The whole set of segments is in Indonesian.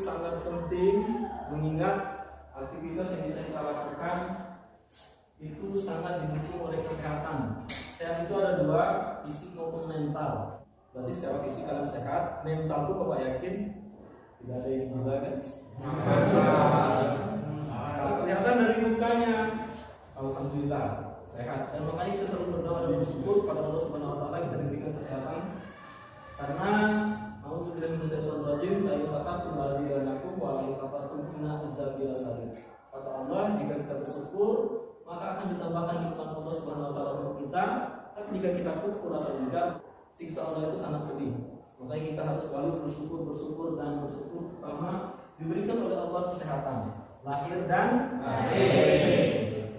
sangat penting, mengingat aktivitas yang bisa kita lakukan itu sangat didukung oleh kesehatan. Sehat itu ada dua, fisik maupun mental. Berarti secara fisik kalian sehat, mental itu Bapak yakin tidak ada yang gila kan? Kelihatan dari mukanya, alhamdulillah sehat. Dan makanya kita selalu berdoa dan bersyukur pada Allah Subhanahu Wa Taala kita diberikan kesehatan. Karena auzubillahi minasyaitonir rajim, la yusaqatu baladziranakum wa la yaqatu inna izzabil salim. Kata Allah, jika kita bersyukur maka akan ditambahkan nikmat Allah Subhanahu Wa Taala untuk kita. Tapi jika kita kufur atau ingkar, siksa Allah itu sangat pedih. Makanya kita harus selalu bersyukur karena diberikan oleh Allah kesehatan lahir dan batin.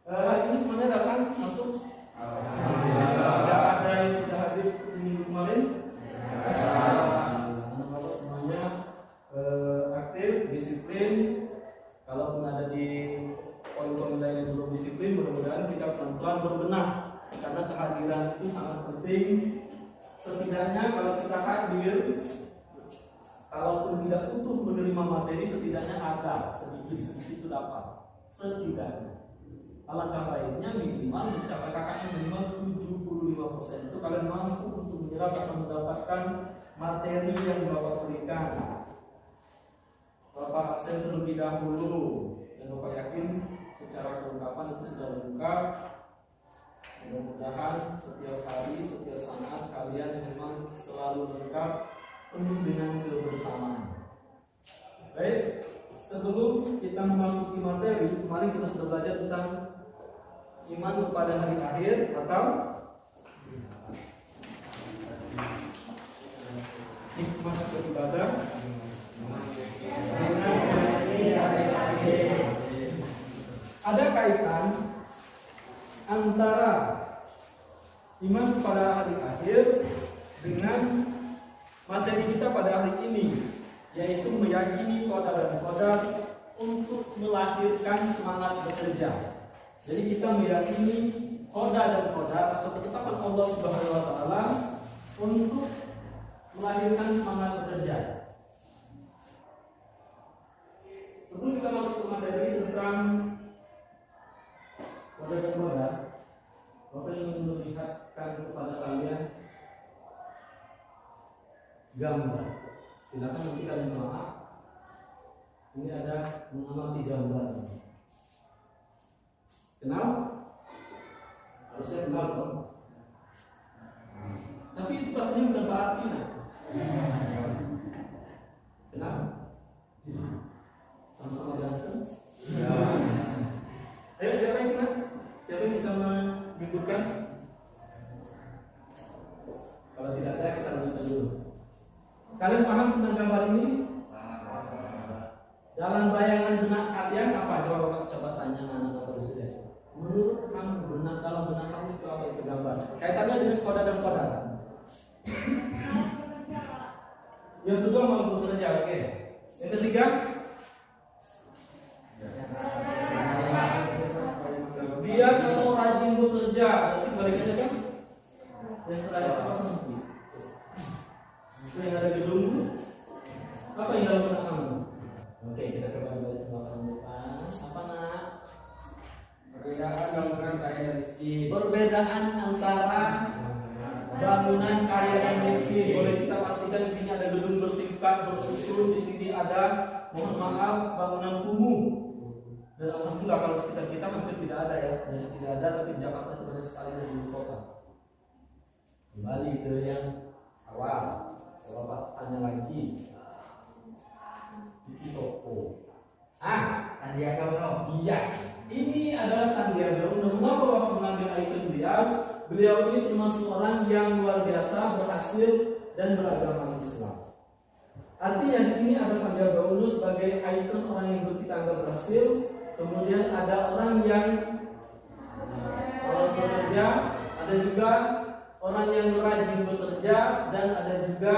Hari ini semuanya datang masuk. Tidak ada yang tidak hadir seperti minggu kemarin. Anak-anak semuanya aktif, disiplin. Kalaupun ada di poin-poin lain yang belum disiplin, mudah-mudahan kita pelan-pelan berbenah. Karena kehadiran itu sangat penting. Setidaknya kalau kita hadir, kalaupun tidak utuh menerima materi, setidaknya ada sedikit itu dapat. Setidaknya. Alangkah baiknya minimal mencapai KKM minimal 75%. Itu kalian mampu untuk menyerap atau mendapatkan materi yang Bapak berikan. Bapak absen terlebih dahulu dan Bapak yakin secara kelengkapan itu sudah lengkap. Mudah-mudahan setiap hari, setiap saat kalian memang selalu lengkap, penuh dengan kebersamaan. Baik, sebelum kita memasuki materi, kemarin kita sudah belajar tentang iman kepada hari akhir atau hikmah beribadah. Ada kaitan antara iman kepada hari akhir dengan materi kita pada hari ini, yaitu meyakini qada dan qadar untuk melahirkan semangat bekerja. Jadi kita meyakini qada dan qadar atau ketetapan Allah Subhanahu Wa Taala untuk melahirkan semangat bekerja. Sebelum kita masuk ke materi tentang qada dan qadar, Bapak ingin melihatkan kepada kalian gambar. Silakan nanti kalian maaf. Ini ada mengamati gambar. Kenal? Harusnya kenal dong. Tapi itu pastinya bukan Pak Artina. Kenal? Sama-sama ganteng. Ya. Ayo siapa yang kenal? Siapa yang bisa menyebutkan? Kalau tidak ada kita lanjutkan dulu. Kalian paham tentang gambar ini? Dalam bayangan benak kalian apa? Coba tanya anak-anak baru sudah. Menurut kamu dalam benak kamu itu apa itu gambar? Kaitannya dengan qada dan qadar. Yang kedua malas bekerja, oke. Yang ketiga? Giat atau rajin bekerja. Berarti balikannya kan? Yang terakhir apa nanti? Itu yang ada di gedung. Apa yang dalam benak kamu? Oke, kita coba baris belakang depan. Apa nak? Perbedaan bangunan kaya dan miskin. Perbedaan antara bangunan kaya dan miskin. Boleh kita pastikan di sini ada gedung bertingkat bersusun, di sini ada, mohon maaf, bangunan kumuh. Dan alhamdulillah kalau sekitar kita hampir tidak ada ya, tidak ada, tapi di Jakarta itu banyak sekali dari ibu kota. Kembali ke yang awal, kalau Pak tanya lagi, Diki Sopo. Sandiaga Uno. Iya, ini adalah Sandiaga Uno. Mengapa Bapak mengambil ikon beliau? Beliau ini termasuk orang yang luar biasa, berhasil dan beragama Islam. Artinya di sini ada Sandiaga Uno sebagai ikon orang yang kita anggap berhasil. Kemudian ada orang yang harus bekerja, ada juga orang yang rajin bekerja, dan ada juga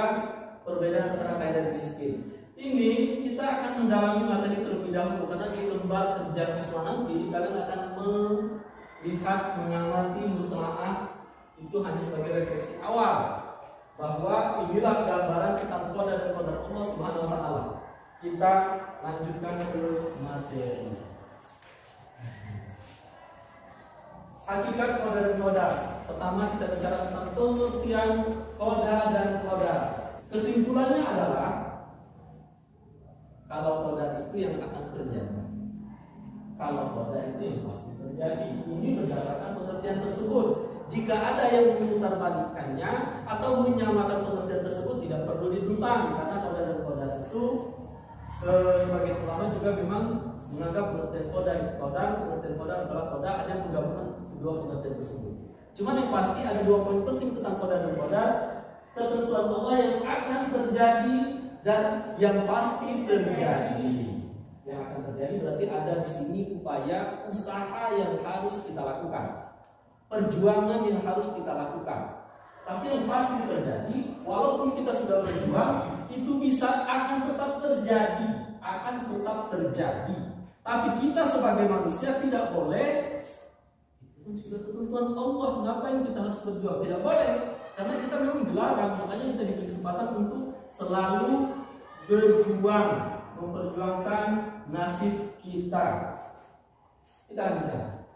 perbedaan antara kaya dan miskin. Ini kita akan mendalami materi terlebih dahulu karena di lembar kerja siswa nanti kalian akan melihat, mengamati, mentelaah itu hanya sebagai refleksi awal bahwa inilah gambaran tentang qada dan qadar Allah Subhanahu Wa Taala. kita lanjutkan ke materi. Hakikat koda dan koda. Pertama kita bicara tentang pengertian koda dan koda. Kesimpulannya adalah kalau koda itu yang akan terjadi, kalau koda itu yang pasti terjadi. Ini berdasarkan pengertian tersebut. Jika ada yang memutarbalikkannya atau menyamakan pengertian tersebut, tidak perlu ditentang, karena koda dan koda itu sebagian ulama juga memang menganggap pengertian koda itu koda, pengertian koda adalah koda, ada yang menggabungkan kedua pengertian tersebut. Cuman yang pasti ada dua poin penting tentang koda dan koda: ketentuan Allah yang akan terjadi dan yang pasti terjadi. Yang akan terjadi berarti ada di sini upaya usaha yang harus kita lakukan, perjuangan yang harus kita lakukan. Tapi yang pasti terjadi, walaupun kita sudah berjuang, itu bisa akan tetap terjadi, Tapi kita sebagai manusia tidak boleh, itu kan sudah ketentuan Allah, ngapain kita harus berjuang? Tidak boleh, karena kita memang dilarang. Makanya kita diberi kesempatan untuk selalu berjuang, memperjuangkan nasib kita. Kita lanjutkan.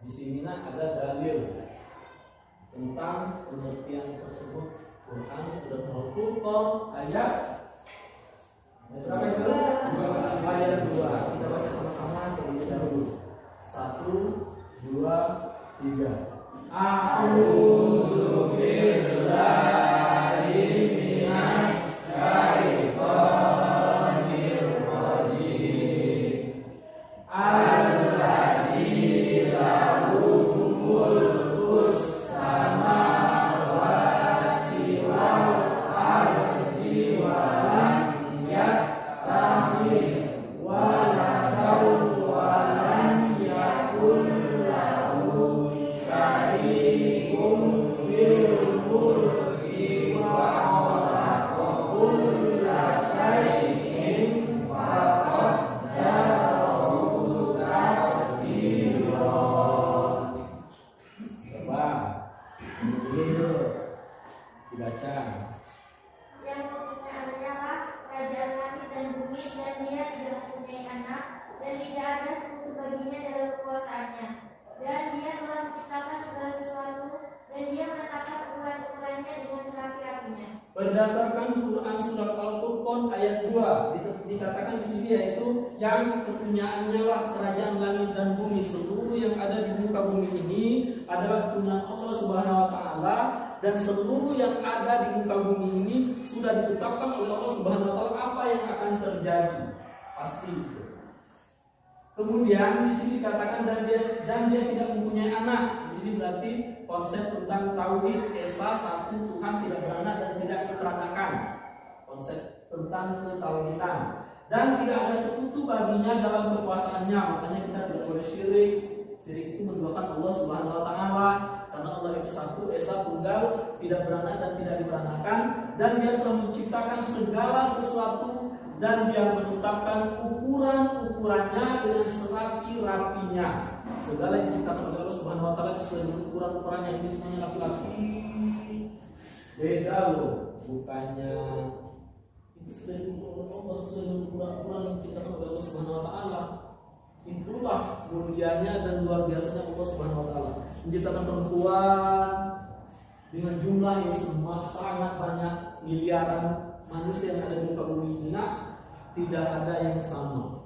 Di sini ada dalil tentang pengertian tersebut. Quran surat Al-Furqan ayat berapa itu? Ayat 2. Kita baca sama-sama terlebih dahulu. 1, 2, 3. A'udzu billahi minas syaitonir rajim. Alladzi lahu mulkus samawati wal ardi wa lam yattakhidz waladan wa lam yakul lahu syarikun fil mulki wa khalaqa kulla shay'in faqaddarahu taqdira. Coba dulu dibaca. Yang mempunyainya lah kerajaan langit dan bumi, dan dia tidak mempunyai anak, dan tidak ada sekutu baginya dalam kekuasaannya. Dan dia telah menciptakan segala sesuatu, dan dia menetapkan ukuran-ukurannya dengan serapi-rapinya. Berdasarkan Quran surat Al-Furqan ayat 2 dikatakan di sini, yaitu yang kepunyaannya lah kerajaan langit dan bumi. Seluruh yang ada di muka bumi ini adalah kepunyaan Allah Subhanahu wa taala, dan seluruh yang ada di muka bumi ini sudah ditetapkan oleh Allah Subhanahu wa taala apa yang akan terjadi. Pasti itu. Kemudian di sini dikatakan dan dia tidak mempunyai anak. Di sini berarti konsep tentang tauhid esa, satu Tuhan, tidak beranak dan tidak diperanakan. Konsep tentang ketauhidan. Dan tidak ada sekutu baginya dalam kekuasaannya. Makanya kita tidak boleh syirik. Syirik itu menduakan Allah Subhanahu wa taala, karena Allah itu satu, esa, tunggal, tidak beranak dan tidak diperanakan, dan dia telah menciptakan segala sesuatu, dan dia menetapkan ukuran-ukurannya dengan serapi-rapinya. Segala yang diciptakan oleh Allah Subhanahu wa taala sesuai dengan ukuran-ukurannya. Ini semuanya rapi-rapi. Beda loh, bukannya itu sesuai dengan Allah, sesuai dengan ukuran-ukuran yang diciptakan oleh Allah Subhanahu wa taala. Itulah mulianya dan luar biasanya Allah Subhanahu wa taala. Menciptakan perempuan dengan jumlah yang sangat banyak, miliaran manusia yang ada di muka bumi ini, tidak ada yang sama.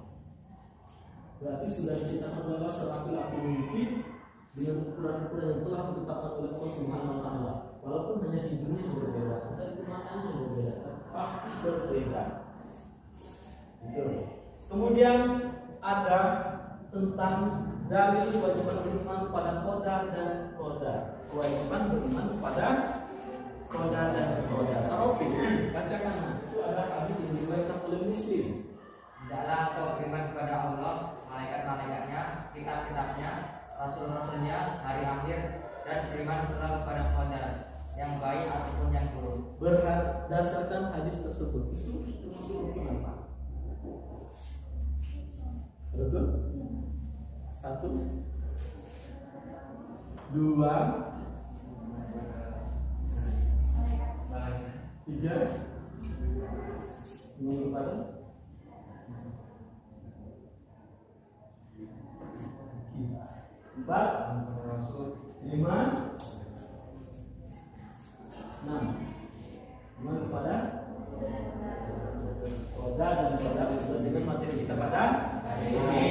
Berarti sudah diciptakan oleh Allah serapi-rapi mungkin dengan ukuran-ukuran yang telah ditetapkan oleh Allah Subhanahu wa taala. Walaupun hanya di dunia yang berbeda, tapi maknanya berbeda, pasti berbeda. Gitu. Kemudian ada tentang dalil kewajiban beriman kepada koda dan koda. Kewajiban beriman kepada koda dan koda. Taufik, bacakan. Itu ada hadis yang diriwayatkan oleh Muslim. Tidaklah kau beriman kepada Allah, malaikat-malaikatnya, kitab-kitabnya, rasul-rasulnya, hari akhir, dan beriman pula kepada qadar, yang baik ataupun yang buruk. Berdasarkan hadis tersebut, itu termasuk rukun apa? Betul? 1, 2, Tiga. Iman kepada. Empat. Lima. Enam. Iman kepada Qadar dan qadar sesuai dengan materi kita pada hari ini.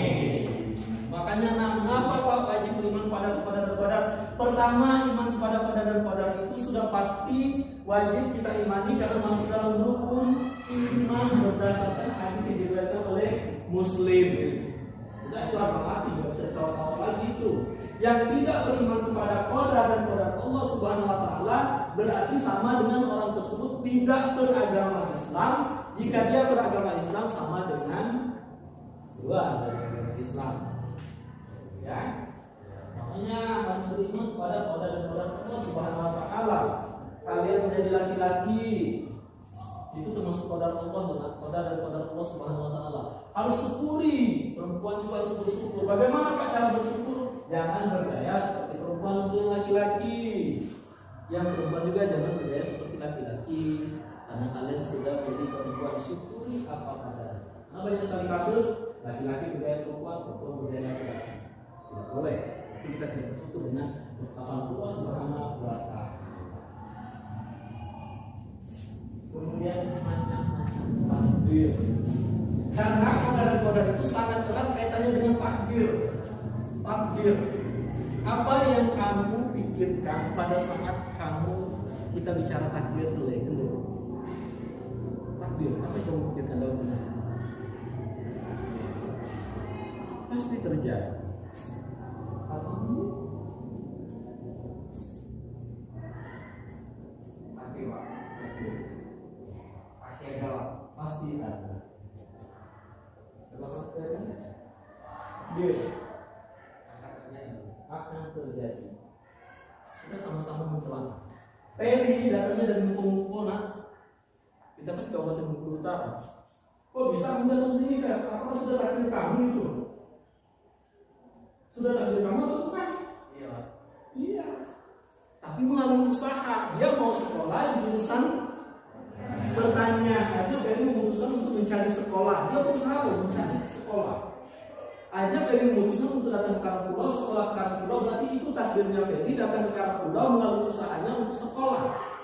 Makanya mengapa Pak wajib beriman pada qadar dan qadar? Pertama, iman kepada qadar dan qadar itu sudah pasti wajib kita imani karena masuk dalam rukun iman berdasarkan hadis yang diriwayatkan oleh Muslim. Sudah itu apa mati, nggak bisa tahu lagi itu. Yang tidak beriman kepada qadar dan qadar Allah Subhanahu wa taala berarti sama dengan orang tersebut tidak beragama Islam. Jika dia beragama Islam sama dengan dua agama Islam. Ya. Makanya harus beriman kepada qadar dan qadar Allah Subhanahu wa taala. Kalian menjadi laki-laki itu termasuk qadar Allah dan qadar Allah Subhanahu wa taala. Harus syukuri, perempuan juga harus bersyukur. Bagaimana Pak cara bersyukur? Jangan bergaya seperti perempuan untuk yang laki-laki. Yang perempuan juga jangan bergaya seperti laki-laki. Karena kalian sudah menjadi perempuan, syukuri apa adanya. Karena banyak sekali kasus laki-laki bergaya perempuan, perempuan bergaya laki-laki. Tidak boleh. Tapi kita tidak bersyukur dengan ketetapan Allah Subhanahu wa taala. Kemudian macam-macam takdir. Karena qadar itu sangat erat kaitannya dengan takdir. Takdir. Apa yang kamu pikirkan pada saat kita bicara takdir dulu? Takdir, apa yang kamu pikirkan dalam benak? Pasti terjadi. Apa ini? Pasti ada. Pasti ada. Apa pasti ada? Takdir akan terjadi. Kita sama-sama mencelang. Peri datangnya dari Muko nak. Kita kan Kabupaten Bengkulu Utara. Kok bisa datang sini kan? Apa sudah takdir kamu itu? Sudah takdir kamu atau bukan? Iya. Iya. Tapi melalui usaha, dia mau sekolah di jurusan bertanya. Dia dari memutuskan untuk mencari sekolah. Dia berusaha mencari sekolah. Akhirnya Ferry memutuskan untuk datang ke Karangpulau, sekolah Karangpulau. Berarti itu takdirnya Ferry datang ke Karangpulau melalui usahanya untuk sekolah.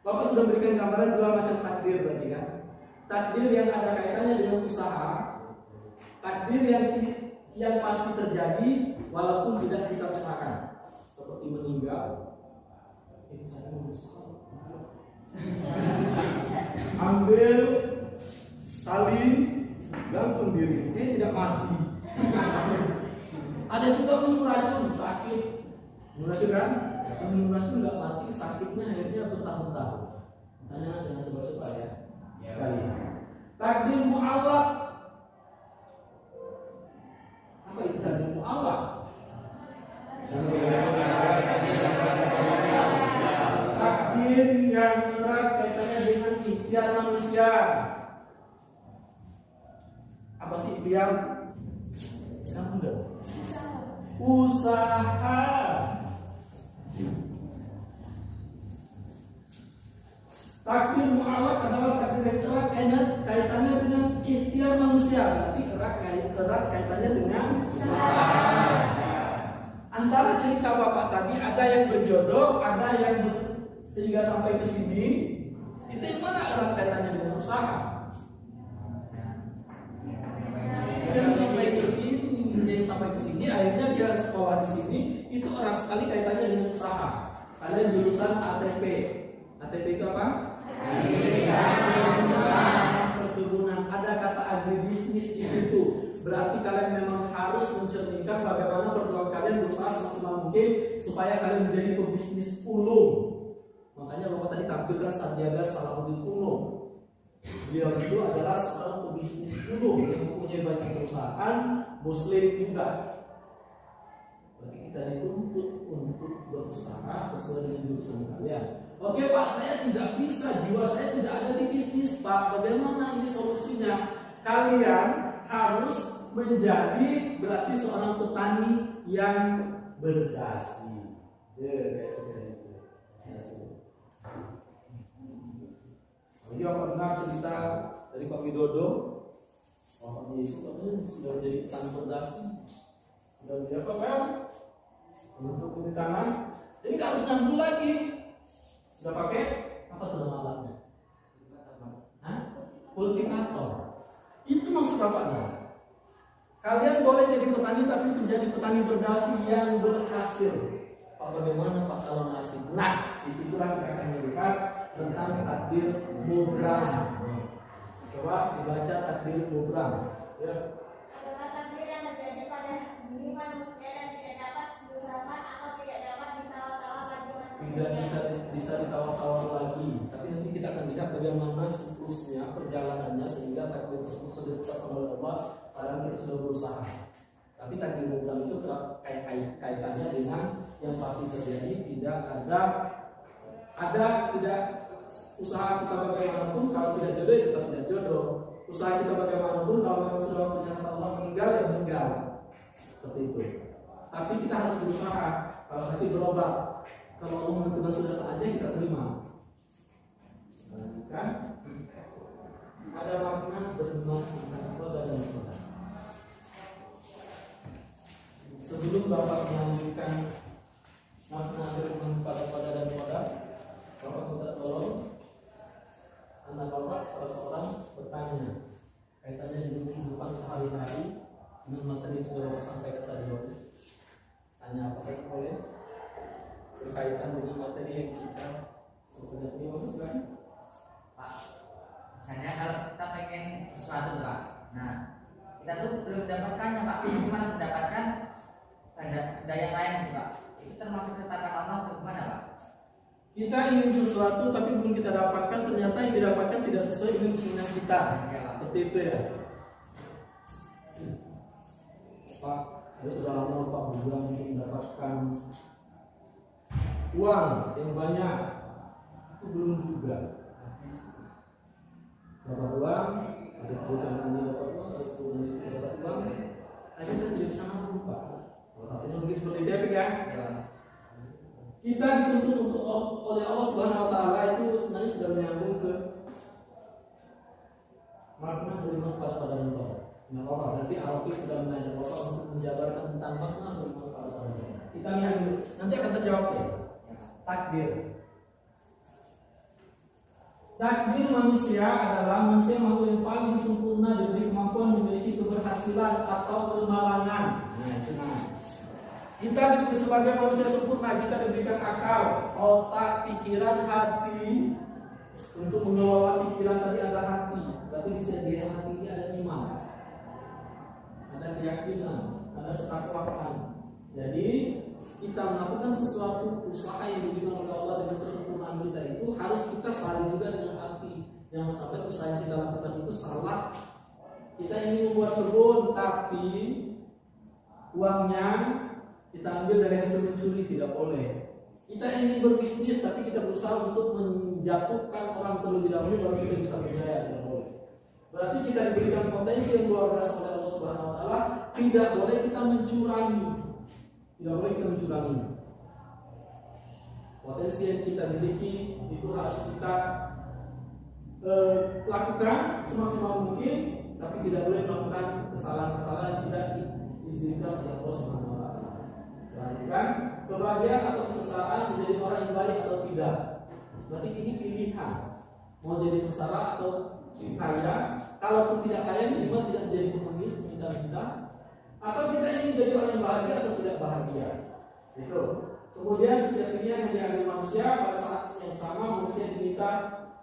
Bapak sudah berikan gambaran dua macam takdir berarti kan. Takdir yang ada kaitannya dengan usaha, takdir yang pasti terjadi walaupun tidak kita usahakan. Seperti meninggal. Itu saya berusaha. Ambil tali gantung diri, dia tidak mati. Ada juga minum racun sakit, minum racun kan? Minum racun nggak mati, sakitnya akhirnya bertahun-tahun. Tanya jangan coba-coba ya. Kali. Takdir mu'allaq. Apa itu takdir mu'allaq? Takdir yang erat kaitannya dengan ikhtiar manusia. Apa sih ikhtiar? Kamu enggak? Usaha. Takdir mu'allaq adalah takdir yang erat kaitannya dengan ikhtiar manusia. Tapi erat kaitannya dengan usaha. Antara cerita Bapak tadi ada yang berjodoh, ada yang sehingga sampai ke sini. Itu yang mana erat kaitannya dengan usaha? Yang sampai ke sini, akhirnya dia sekolah di sini, itu erat sekali kaitannya dengan usaha. Kalian jurusan ATP. ATP itu apa? Perkebunan. Ada kata agribisnis di situ. Berarti kalian memang harus mencerminkan bagaimana perjuangan kalian berusaha semaksimal mungkin supaya kalian menjadi pebisnis ulung. Makanya Bapak tadi tampilkan Sandiaga Salahuddin Uno. Beliau itu adalah seorang pebisnis ulung yang mempunyai banyak perusahaan, Muslim juga. Berarti kita dituntut untuk berusaha sesuai dengan jurusan kalian. Oke Pak, saya tidak bisa, jiwa saya tidak ada di bisnis Pak. Bagaimana ini solusinya? Kalian harus menjadi berarti seorang petani yang berdasi. Ya, kayak seperti itu. Bapak dengar cerita dari Pak Widodo, bapaknya itu katanya sudah menjadi petani pondasi, sudah menjadi apa Pak? Untuk di tangan, jadi nggak harus nganggur lagi. Sudah pakai apa tuh nama alatnya? Kultivator. Itu maksud bapaknya. Kalian boleh jadi petani tapi menjadi petani berdasi yang berhasil. Pak, bagaimana Pak kalau nasib? Nah, disitulah kita akan melihat tentang takdir mubram. Coba dibaca takdir mubram. Ya. Adalah takdir yang terjadi pada diri manusia dan tidak dapat diusahakan atau tidak dapat ditawar-tawar bagi manusia. Tidak bisa ditawar-tawar lagi. Tapi nanti kita akan lihat bagaimana siklusnya, perjalanannya sehingga takdir tersebut sudah ditetapkan oleh Allah. Padahal kita sudah berusaha. Tapi takdir mubram itu kaitannya dengan yang pasti terjadi. Tidak tidak usaha kita bagaimanapun kalau tidak jodoh kita tidak jodoh. Usaha kita bagaimanapun kalau memang sudah waktunya Allah meninggal ya meninggal. Seperti itu. Tapi kita harus berusaha. Kalau sakit berobat, kalau Allah menentukan sudah saatnya kita terima. Kan? Ada makna beriman antara qada dan qadar. Sebelum Bapak melanjutkan makna beriman pada qada dan qadar, Bapak minta tolong anak Bapak salah seorang bertanya kaitannya dengan kehidupan sehari-hari dengan materi yang sudah Bapak sampaikan tadi. Tanya apa saja boleh berkaitan dengan materi yang kita sebenarnya ini Bapak silakan. Pak, misalnya kalau kita pengen sesuatu Pak, nah kita tuh belum mendapatkannya Pak, gimana mendapatkan daya lain Pak? Itu termasuk ketetapan Allah atau gimana Pak? Kita ingin sesuatu tapi belum kita dapatkan, ternyata yang didapatkan tidak sesuai dengan keinginan kita. Ya, Pak. Seperti itu ya. Pak, saya sudah lama Pak berjuang untuk mendapatkan uang yang banyak, itu belum juga. Dapat uang, ada kebutuhan ini dapat uang, ada kebutuhan ini dapat uang, akhirnya saya tidak bisa mampu Pak. Artinya mungkin seperti itu ya, Ya. kita dituntut untuk oleh Allah Subhanahu Wa Taala itu sebenarnya sudah menyambung ke makna beriman pada dan qadar. Nah, Bapak berarti Arabi sudah menanya Bapak untuk menjabarkan tentang makna beriman pada dan qadar. Kita lihat dulu, nanti akan terjawab ya. Takdir. Takdir manusia adalah manusia makhluk yang paling sempurna diberi kemampuan memiliki keberhasilan atau kemalangan. Nah, itu namanya. Kita diberi sebagai manusia sempurna, kita diberikan akal, otak, pikiran, hati. Untuk mengelola pikiran tadi ada hati. Berarti di sini hati ini ada iman, ada keyakinan, ada ketakwaan. Jadi kita melakukan sesuatu usaha yang diberikan oleh Allah dengan kesempurnaan kita itu harus kita saling juga dengan hati. Jangan sampai usaha yang kita lakukan itu salah. Kita ingin membuat kebun tapi uangnya kita ambil dari hasil mencuri, tidak boleh. Kita ingin berbisnis tapi kita berusaha untuk menjatuhkan orang terlebih dahulu baru kita bisa berjaya, tidak boleh. Berarti kita diberikan potensi yang luar biasa oleh Allah Subhanahu Wa Taala, tidak boleh kita mencurangi, tidak boleh kita mencurangi. Potensi yang kita miliki itu harus kita lakukan semaksimal mungkin, tapi tidak boleh melakukan kesalahan-kesalahan yang tidak diizinkan oleh Allah Subhanahu Wa Taala. Perhatikan, kebahagiaan atau kesengsaraan menjadi orang yang baik atau tidak. Berarti ini pilihan. Mau jadi sengsara atau kaya. Kalaupun tidak kaya, minimal tidak menjadi pengemis, kita. Atau kita ingin menjadi orang yang bahagia atau tidak bahagia. Itu. Kemudian sejatinya menjadi manusia pada saat yang sama manusia diminta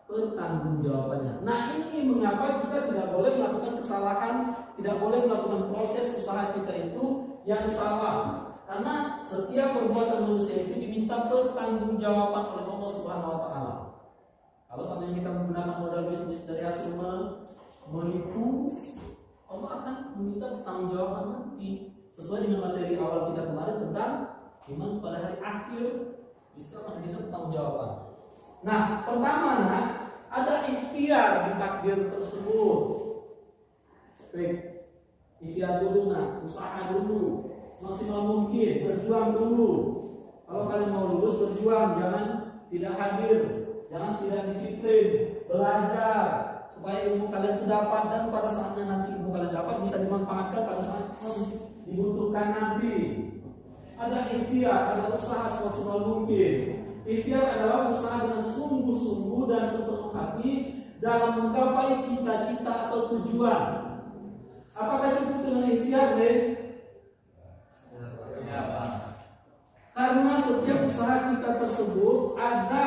pertanggungjawabannya. Nah, ini mengapa kita tidak boleh melakukan kesalahan, tidak boleh melakukan proses usaha kita itu yang salah. Karena setiap perbuatan manusia itu diminta pertanggungjawaban oleh Allah Subhanahu Wa Taala. Kalau seandainya kita menggunakan modal bisnis dari hasil menipu, Allah akan meminta pertanggungjawaban nanti sesuai dengan materi awal kita kemarin tentang iman pada hari akhir. Itu akan diminta pertanggungjawaban. Nah, pertama ada ikhtiar di takdir tersebut. Baik, ikhtiar dulu usaha dulu. Semaksimal mungkin, berjuang dulu. Kalau kalian mau lulus, berjuang, jangan tidak hadir, jangan tidak disiplin, belajar, dapat dan pada saatnya nanti ilmu kalian dapat bisa dimanfaatkan pada saat dibutuhkan nanti. Ada ikhtiar, ada usaha semaksimal mungkin. Ikhtiar adalah usaha dengan sungguh-sungguh dan sepenuh hati dalam menggapai cita-cita atau tujuan. Apakah cukup dengan ikhtiar, Dek? Karena setiap usaha kita tersebut ada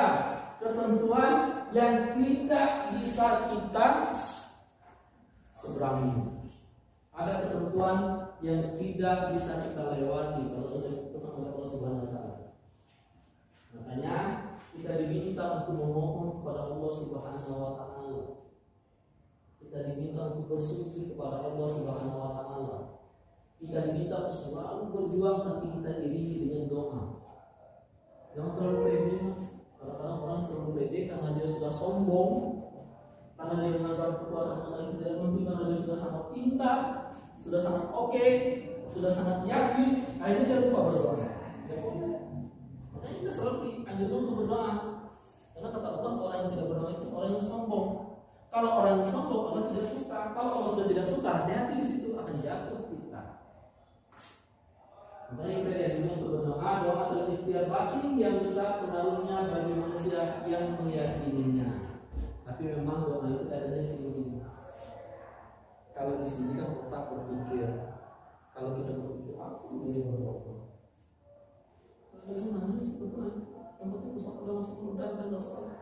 ketentuan yang tidak bisa kita seberangi. Ada ketentuan yang tidak bisa kita lewati kalau sudah ditentukan oleh Allah Subhanahu wa taala. Makanya kita diminta untuk memohon kepada Allah Subhanahu wa taala. Kita diminta untuk bersujud kepada Allah Subhanahu wa taala. Kita diminta untuk selalu berjuang, tapi kita iringi dengan doa. Jangan terlalu pede. Kadang-kadang orang terlalu pede karena dia sudah sombong, karena dia menganggap kekuatan Allah itu tidak mungkin, karena dia sudah sangat pintar, sudah sangat oke, sudah sangat yakin, akhirnya dia lupa berdoa. Makanya kita selalu dianjurkan untuk berdoa. Karena kata Allah, orang yang tidak berdoa itu orang yang sombong. Kalau orang yang sombong, Allah tidak suka. Kalau Allah sudah tidak suka, hati-hati di situ akan jatuh kita. Makanya kita dianjurkan untuk berdoa. Doa adalah ikhtiar batin yang besar pengaruhnya bagi manusia yang meyakininya. Tapi memang doa itu adanya di sini. Kalau di sini kan otak berpikir. Kalau kita berpikir, aku ini berdoa. Yang penting usaha dalam sepuluh dan salah.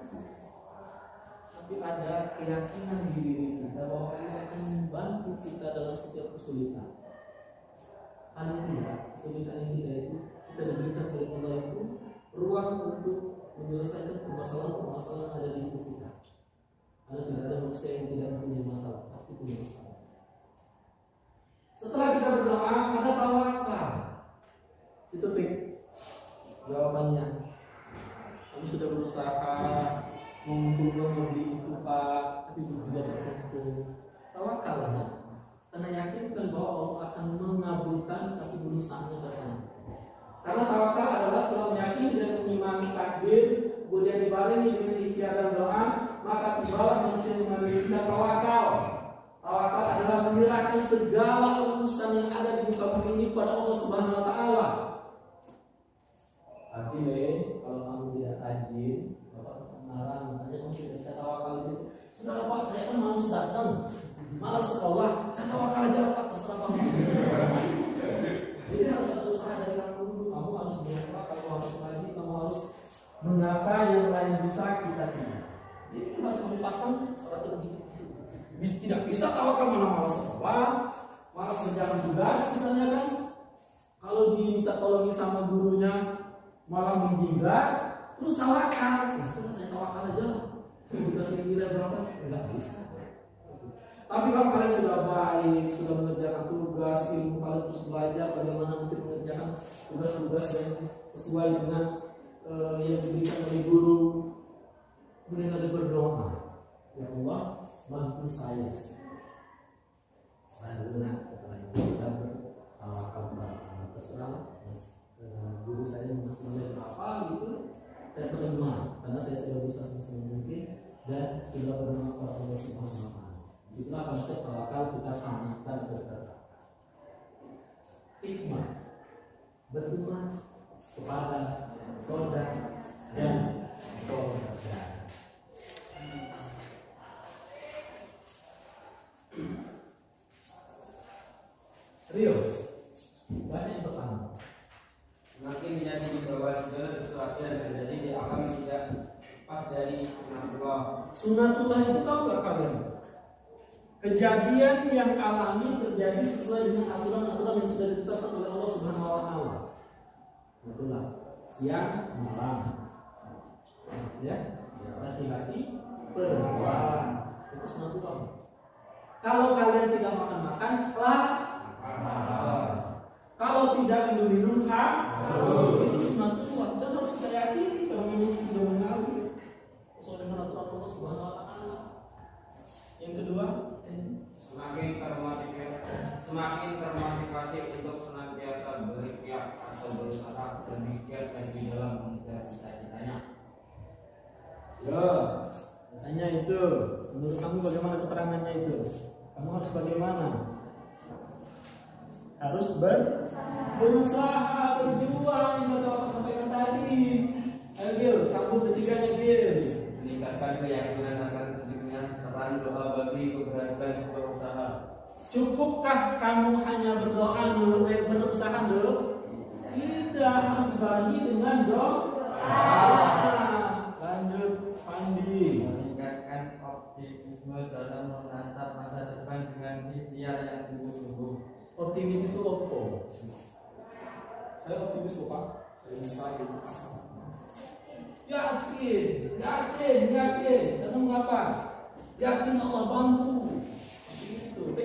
Tapi ada keyakinan di diri kita bahwa Allah akan membantu kita dalam setiap kesulitan. Hanya tidak, kesulitan yang kita itu kita diberikan oleh Allah itu ruang untuk menyelesaikan permasalahan-permasalahan yang ada di hidup kita. Karena tidak ada manusia yang tidak punya masalah, pasti punya masalah. Setelah kita berdoa, ada tawakal. Situ pik jawabannya. Kamu sudah berusaha mengumpulkan membeli itu Pak, tapi belum juga tertentu. Tawakal ya. Karena yakinkan bahwa Allah akan mengabulkan, tapi berusahanya ke sana. Karena tawakal adalah setelah yakin dan mengimani takdir, kemudian dibarengi dengan ikhtiar dan doa, maka tibalah manusia mengambil tawakal. Tawakal adalah menyerahkan segala urusan yang ada di muka bumi ini pada Allah Subhanahu wa taala. Artinya, kalau kamu tidak rajin, Bapak marah, makanya kamu tidak bisa tawakal itu. Sudah Pak, saya kan malas datang, malas sekolah, saya tawakal aja Pak, terserah kamu. Jadi harus ada usaha dari kamu dulu. Kamu harus berdoa, kamu harus rajin, kamu harus mengapa yang lain bisa kita tidak. Jadi kita harus dipasang strategi. Tidak bisa tawakal mana malas sekolah, malas kerjakan tugas misalnya kan. Kalau diminta tolongi sama gurunya malah menggila, terus tawakal. Ya sudah saya tawakal aja. Tugas menggila berapa? Enggak bisa. Tapi kalau kalian sudah baik, sudah mengerjakan tugas, ilmu kalian terus belajar bagaimana untuk mengerjakan tugas-tugas yang sesuai dengan yang diberikan oleh guru. Kemudian ada berdoa, ya Allah bantu saya. Lalu setelah itu kita bertawakal terserah guru saya masih apa gitu, saya terima karena saya sudah berusaha semaksimal mungkin dan sudah berdoa kepada Allah Subhanahu wa taala. Itulah konsep tawakal kita tanamkan berkata. Hikmah berdoa kepada Roda dan Roda. Rio, baca yang pertama. Semakin menjadi bahwa segala sesuatu yang terjadi di alam tidak lepas dari sunatullah. Sunatullah itu tahu nggak kalian? Kejadian yang alami terjadi sesuai dengan aturan-aturan yang sudah ditetapkan oleh Allah Subhanahu wa taala. Itulah siang malam. Ya, laki-laki perempuan. Itu sunatullah. Kalau kalian tidak makan-makan, kalau tidak minum-minum, itu sunatullah dan harus kita yakini kalau memang sudah mengalir sesuai dengan aturan Allah Subhanahu wa taala. Yang kedua, semakin termotivasi untuk senantiasa berikhtiar atau berusaha demikian dan di dalam mengejar cita-citanya. ya, Hanya itu. Menurut kamu bagaimana keterangannya itu? Kamu harus bagaimana? Harus berusaha, berjuang. Yang Bapak sampaikan tadi. Ayo Gil, sambung ketiganya Gil. Meningkatkan keyakinan akan pentingnya peran doa bagi keberhasilan sebuah usaha. Cukupkah kamu hanya berdoa dulu, berusaha dulu? Tidak, harus dibarengi dengan doa. Lanjut, Pandi. Meningkatkan optimisme dalam menatap masa depan dengan ikhtiar yang sungguh-sungguh. Optimis itu apa? Saya optimis kok Pak. Saya yakin. Dan mengapa? Yakin Allah bantu. Itu,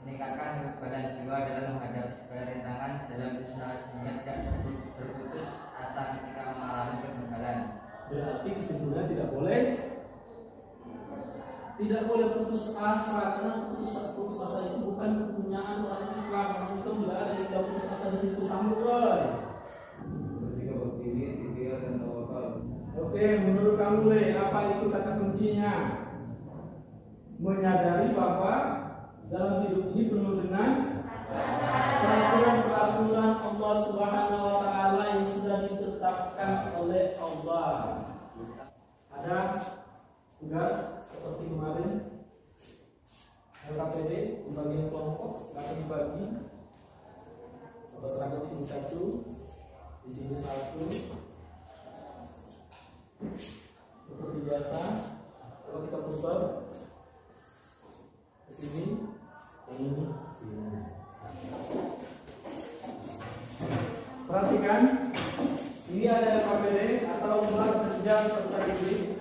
Meningkatkan kekebalan jiwa dalam menghadapi segala rintangan dalam usaha sehingga tidak berputus asa ketika mengalami kegagalan. Berarti kesimpulannya tidak boleh putus asa, karena putus asa itu bukan kepunyaan orang Islam. Orang Islam tidak ada istilah putus asa dan itu samurai. Bersikap optimis, ikhtiar dan tawakal. Oke, menurut kamu Le, apa itu kata kuncinya? Menyadari bahwa dalam hidup ini penuh dengan peraturan Allah Subhanahu wa taala yang sudah ditetapkan oleh Allah. Ada tugas seperti kemarin LKPD pembagian kelompok, silakan dibagi. Bapak seragam di sini satu, di sini satu. Seperti biasa, kalau kita putar ke sini, ini, sini. Perhatikan, ini ada LKPD atau lembar kerja peserta didik.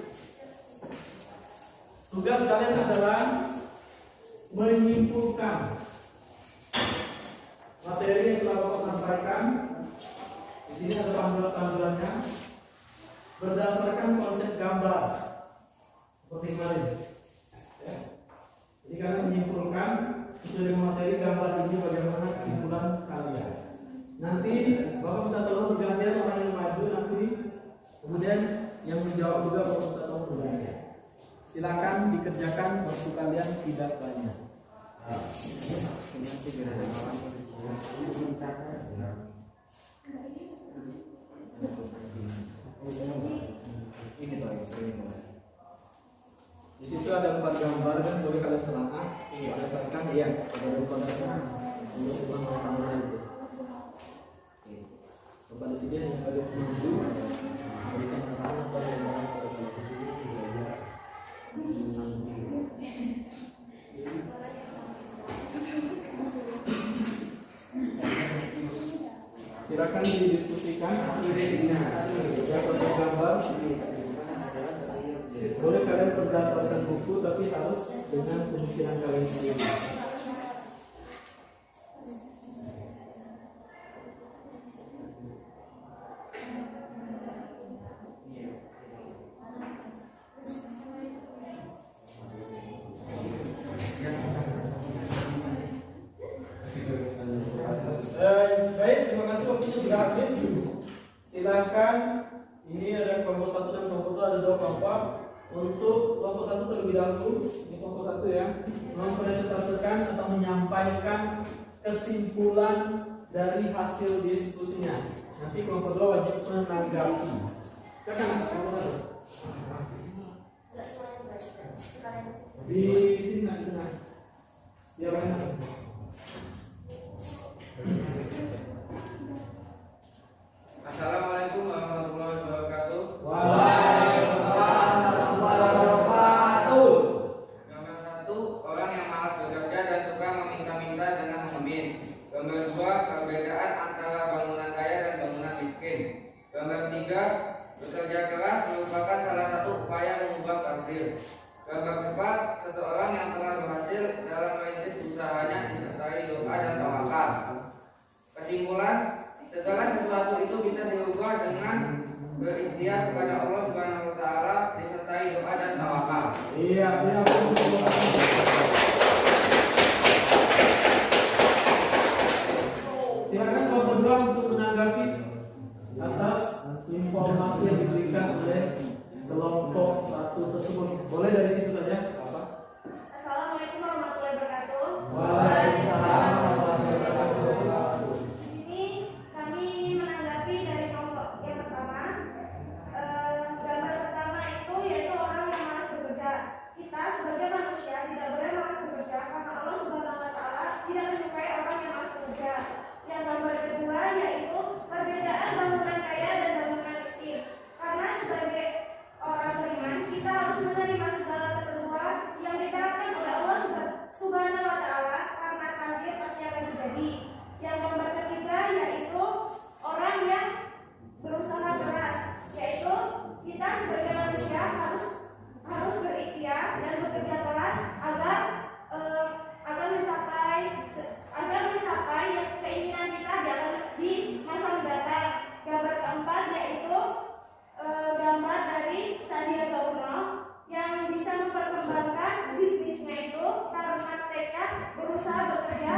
Tugas kalian adalah menyimpulkan materi yang telah Bapak sampaikan. Di sini ada panduan-panduannya berdasarkan konsep gambar seperti kemarin. Ya. Jadi kalian menyimpulkan sesuai dengan materi gambar ini bagaimana kesimpulan kalian. Nanti Bapak minta tolong bergantian orang yang maju nanti, kemudian yang menjawab juga Bapak minta tolong bergantian. Silakan dikerjakan waktu kalian tidak banyak. Di situ ada 4 gambar kan, boleh kalian telaah. Berdasarkan ada 4 gambar. Untuk sebelah kamera itu. Bapak di sini yang sebagai penunjuk memberikan arahan atau pembahasan kepada silakan didiskusikan berdasarkan gambar. Boleh kalian berdasarkan buku, tapi harus dengan pemikiran kalian sendiri. Baik, terima kasih, waktunya sudah habis. Silakan, ini ada kelompok 1 dan kelompok 2, ada 2 kelompok. Untuk kelompok 1 terlebih dahulu, ini kelompok 1 ya, mempresentasikan atau menyampaikan kesimpulan dari hasil diskusinya. Nanti kelompok 2 wajib menanggapi. Silakan kelompok 1. Di sini, di tengah. Ya, benar. Assalamualaikum warahmatullahi wabarakatuh. Waalaikumsalam warahmatullahi wabarakatuh. Gambar 1, orang yang malas bekerja dan suka meminta-minta dengan mengemis. Gambar 2, perbedaan antara bangunan kaya dan bangunan miskin. Gambar 3, bekerja keras merupakan salah satu upaya mengubah takdir. Gambar 4, seseorang yang telah berhasil dalam merintis usahanya disertai doa dan tawakal. Kesimpulan, segala sesuatu itu bisa diubah dengan berikhtiar kepada Allah Subhanahu wa taala disertai doa dan tawakal. Iya. Silakan kelompok 2 untuk menanggapi atas informasi yang diberikan oleh kelompok 1. satu tersebut. Boleh dari situ saja, Bapak. Assalamualaikum warahmatullahi wabarakatuh. Waalaikumsalam warahmatullahi wabarakatuh. Di sini kami menanggapi dari kelompok yang pertama. Gambar pertama itu yaitu orang yang malas bekerja. Kita sebagai manusia tidak boleh malas bekerja karena Allah Subhanahu wa taala tidak menyukai orang yang malas bekerja. Yang gambar kedua yaitu perbedaan bangunan kaya dan bangunan miskin. Karena sebagai orang beriman kita harus menerima segala ketentuan yang diterapkan oleh Allah Subhanahu wa taala karena takdir pasti akan terjadi. Yang gambar ketiga yaitu orang yang berusaha keras, yaitu kita sebagai manusia harus berikhtiar dan bekerja keras agar mencapai keinginan kita di masa mendatang. Gambar keempat yaitu gambar dari Sandiaga Uno yang bisa memperkembangkan bisnisnya itu karena tekad berusaha bekerja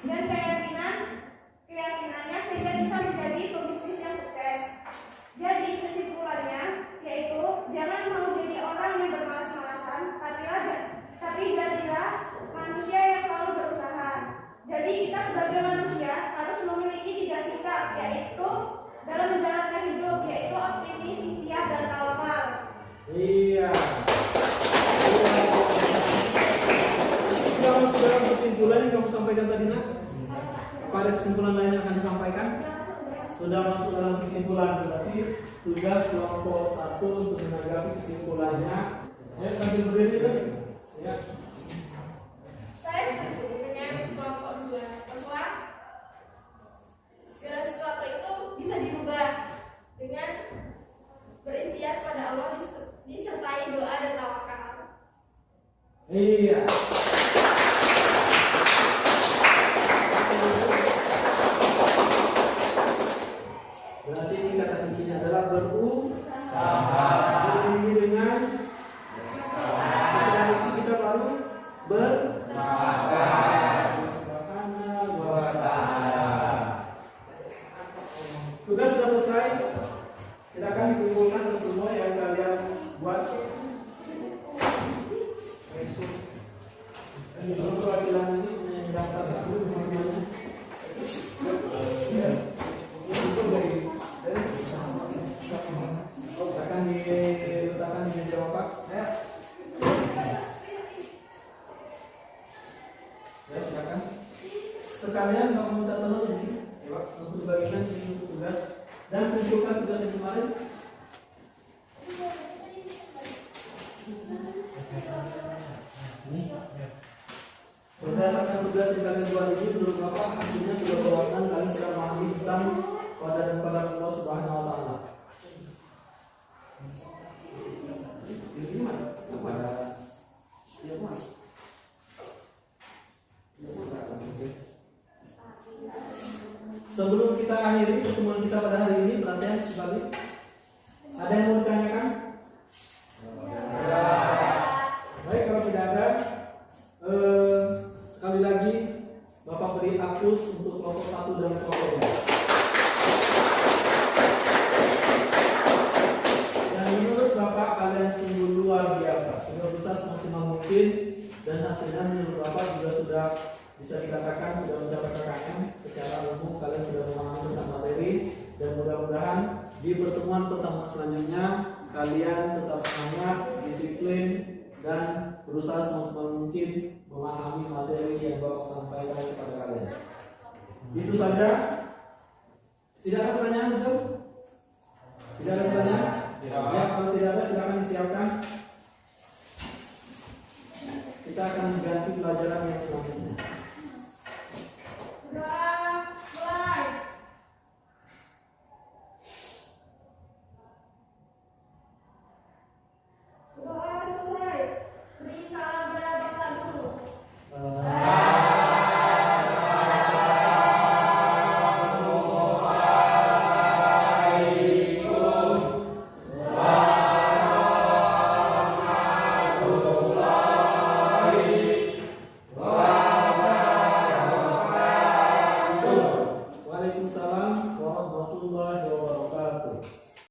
dan keyakinannya sehingga bisa menjadi pebisnis yang sukses. Jadi kesimpulannya yaitu jangan mau jadi orang yang bermalas-malasan, tapi jadilah manusia yang selalu berusaha. Jadi kita sebagai manusia harus memiliki 3 sikap, yaitu dalam menjalankan hidup, yaitu optimis, ikhtiar, dan tawakal. Iya. Sudah masuk dalam kesimpulan yang kamu sampaikan tadi, Nak? Apa ada kesimpulan lain yang akan disampaikan? Sudah masuk dalam kesimpulan, berarti tugas kelompok 1 untuk menanggapi kesimpulannya. Ya, sambil berdiri tuh. Ya. Saya setuju dengan kelompok 2 bahwa segala sesuatu itu bisa dirubah dengan berikhtiar pada Allah disertai doa dan tawakal. Iya. Berarti ini kata kuncinya adalah berusaha. Ini dengan setelah itu kita baru tugas sudah selesai. Silakan dikumpulkan ke semua yang kalian buat. Ini perwakilan ini mendaftar dulu teman-teman. Akan diletakkan di meja Bapak. Ya, silakan. Sekalian kamu minta tolong ini, ya Pak, untuk bagikan ini untuk tugas dan tunjukkan tugas yang kemarin. Berdasarkan tugas yang kalian buat ini, menurut Bapak hasilnya sudah berwawasan, kalian sudah memahami tentang pada dan pada Allah Subhanahu wa taala. Ini mana? Apa ada? Ya, Mas. Sebelum kita akhiri pertemuan kita pada hari ini, perhatian kembali. Ada yang mau ditanyakan? Ya. Baik, kalau tidak ada, sekali lagi Bapak beri aplaus untuk kelompok 1 dan kelompok 2. Dan menurut Bapak kalian sungguh luar biasa, sudah berusaha semaksimal mungkin dan hasilnya menurut Bapak juga sudah bisa dikatakan sudah mencapai KKM. Secara umum kalian sudah memahami tentang materi dan mudah-mudahan di pertemuan selanjutnya kalian tetap semangat, disiplin dan berusaha semaksimal mungkin memahami materi yang Bapak sampaikan kepada kalian. Itu saja. Tidak ada pertanyaan, betul? Tidak ada pertanyaan? Ya, kalau tidak ada